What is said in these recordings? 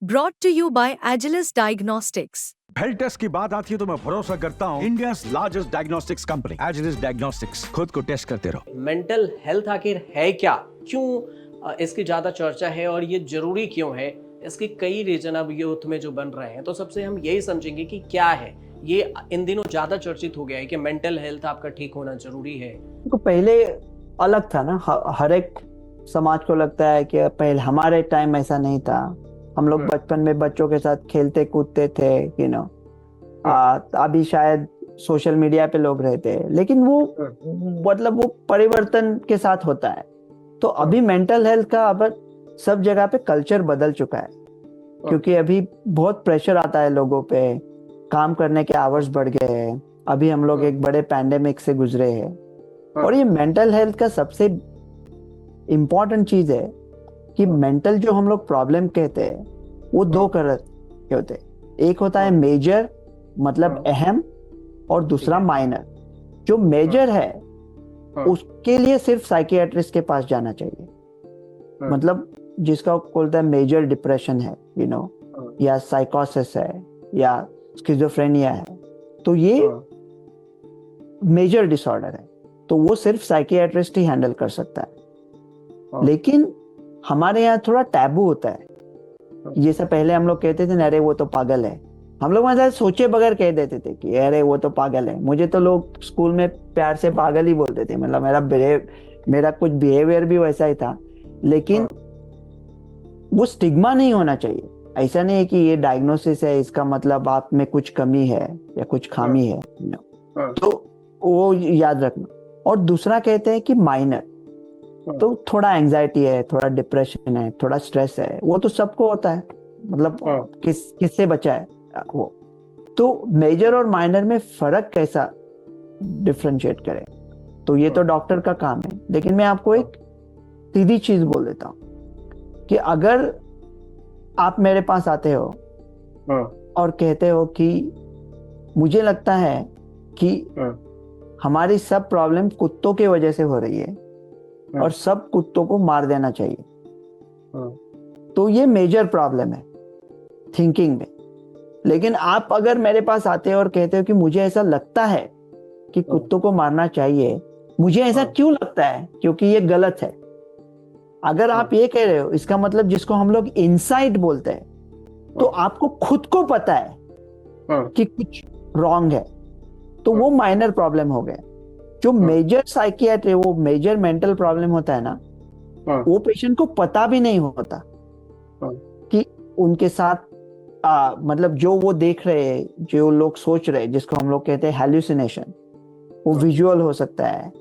Brought to you by Agilus Diagnostics. Health test की बात आती है तो मैं भरोसा करता हूँ India largest diagnostics company Agilus Diagnostics. खुद को टेस्ट करते रहो। मेंटल हेल्थ आखिर है क्या, क्यों इसकी ज़्यादा चर्चा है और ये ज़रूरी क्यों है? इसके कई रीजन अब यूथ में जो बन रहे हैं, तो सबसे हम यही समझेंगे कि क्या है ये। इन दिनों ज़्यादा चर्चित हो गया है कि मेंटल हेल्थ आपका ठीक होना ज़रूरी है। तो पहले अलग था ना, हर एक समाज को लगता है कि पहले हमारे टाइम ऐसा नहीं था। हम लोग बचपन में बच्चों के साथ खेलते कूदते थे, अभी शायद सोशल मीडिया पे लोग रहते हैं, लेकिन वो मतलब वो परिवर्तन के साथ होता है। तो अभी मेंटल हेल्थ का अब सब जगह पे कल्चर बदल चुका है, क्योंकि अभी बहुत प्रेशर आता है लोगों पे, काम करने के आवर्स बढ़ गए हैं। अभी हम लोग एक बड़े पैंडेमिक से गुजरे हैं, और ये मेंटल हेल्थ का सबसे इम्पोर्टेंट चीज है कि मेंटल जो हम लोग प्रॉब्लम कहते हैं वो दो तरह के होते हैं। एक होता है मेजर, मतलब अहम, और दूसरा माइनर। जो मेजर है उसके लिए सिर्फ साइकियाट्रिस्ट के पास जाना चाहिए, मतलब जिसका बोलता है मेजर डिप्रेशन है, या साइकोसिस है, या स्किज़ोफ्रेनिया है, तो ये मेजर डिसऑर्डर है, तो वो सिर्फ साइकियाट्रिस्ट ही हैंडल कर सकता है। लेकिन हमारे यहाँ थोड़ा टैबू होता है। जैसे पहले हम लोग कहते थे अरे वो तो पागल है, हम लोग मतलब सोचे बगैर कह देते थे कि अरे वो तो पागल है। मुझे तो लोग स्कूल में प्यार से पागल ही बोलते थे, मतलब मेरा कुछ बिहेवियर भी वैसा ही था। लेकिन वो स्टिग्मा नहीं होना चाहिए। ऐसा नहीं है कि ये डायग्नोसिस है, इसका मतलब आप में कुछ कमी है या कुछ खामी है, तो वो याद रखना। और दूसरा कहते हैं कि माइनर, तो थोड़ा एंजाइटी है, थोड़ा डिप्रेशन है, थोड़ा स्ट्रेस है, वो तो सबको होता है, मतलब किससे बचा है वो। तो मेजर और माइनर में फर्क कैसा डिफरेंशिएट करें, तो ये तो डॉक्टर का काम है। लेकिन मैं आपको एक सीधी चीज बोल देता हूँ कि अगर आप मेरे पास आते हो और कहते हो कि मुझे लगता है कि हमारी सब प्रॉब्लम कुत्तों की वजह से हो रही है और सब कुत्तों को मार देना चाहिए, तो ये मेजर प्रॉब्लम है थिंकिंग में। लेकिन आप अगर मेरे पास आते हो और कहते हो कि मुझे ऐसा लगता है कि कुत्तों को मारना चाहिए, मुझे ऐसा क्यों लगता है, क्योंकि ये गलत है। अगर आप ये कह रहे हो, इसका मतलब जिसको हम लोग इनसाइट बोलते हैं, तो आपको खुद को पता है कि कुछ रॉन्ग है, तो वो माइनर प्रॉब्लम हो गया। जो मेजर साइकियाट्री, वो मेजर मेंटल प्रॉब्लम होता है ना, वो पेशेंट को पता भी नहीं होता कि उनके साथ मतलब जो वो देख रहे हैं, जो लोग सोच रहे हैं, जिसको हम लोग कहते हैं हैल्यूसिनेशन, वो विजुअल हो सकता है,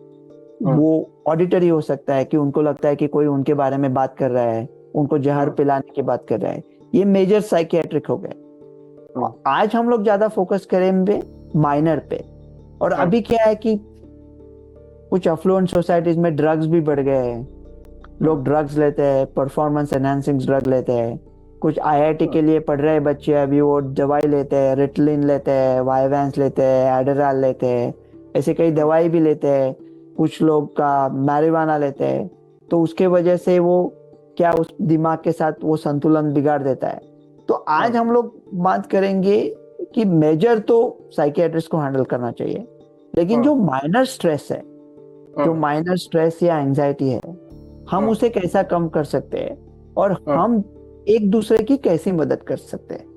वो ऑडिटरी हो सकता है कि उनको लगता है कि कोई उनके बारे में बात कर रहा है, उनको जहर पिलाने की बात कर रहा है। ये मेजर साइकियाट्रिक हो गए। आज हम लोग ज्यादा फोकस करेंगे माइनर पे। और अभी क्या है कि कुछ अफ्लुएंट सोसाइटीज में ड्रग्स भी बढ़ गए हैं, लोग ड्रग्स लेते हैं, परफॉर्मेंस एनहांसिंग ड्रग लेते हैं। कुछ आईआईटी के लिए पढ़ रहे बच्चे अभी वो दवाई लेते हैं, रिटलिन लेते हैं, वाइवेंस लेते हैं, एडराल लेते हैं, ऐसे कई दवाई भी लेते हैं। कुछ लोग का मैरिवाना लेते हैं, तो उसके वजह से वो क्या उस दिमाग के साथ वो संतुलन बिगाड़ देता है। तो आज हम लोग बात करेंगे कि मेजर तो साइकियाट्रिस्ट को हैंडल करना चाहिए, लेकिन जो माइनर स्ट्रेस है, जो माइनर स्ट्रेस या एंजाइटी है, हम उसे कैसा कम कर सकते हैं और हम एक दूसरे की कैसी मदद कर सकते हैं।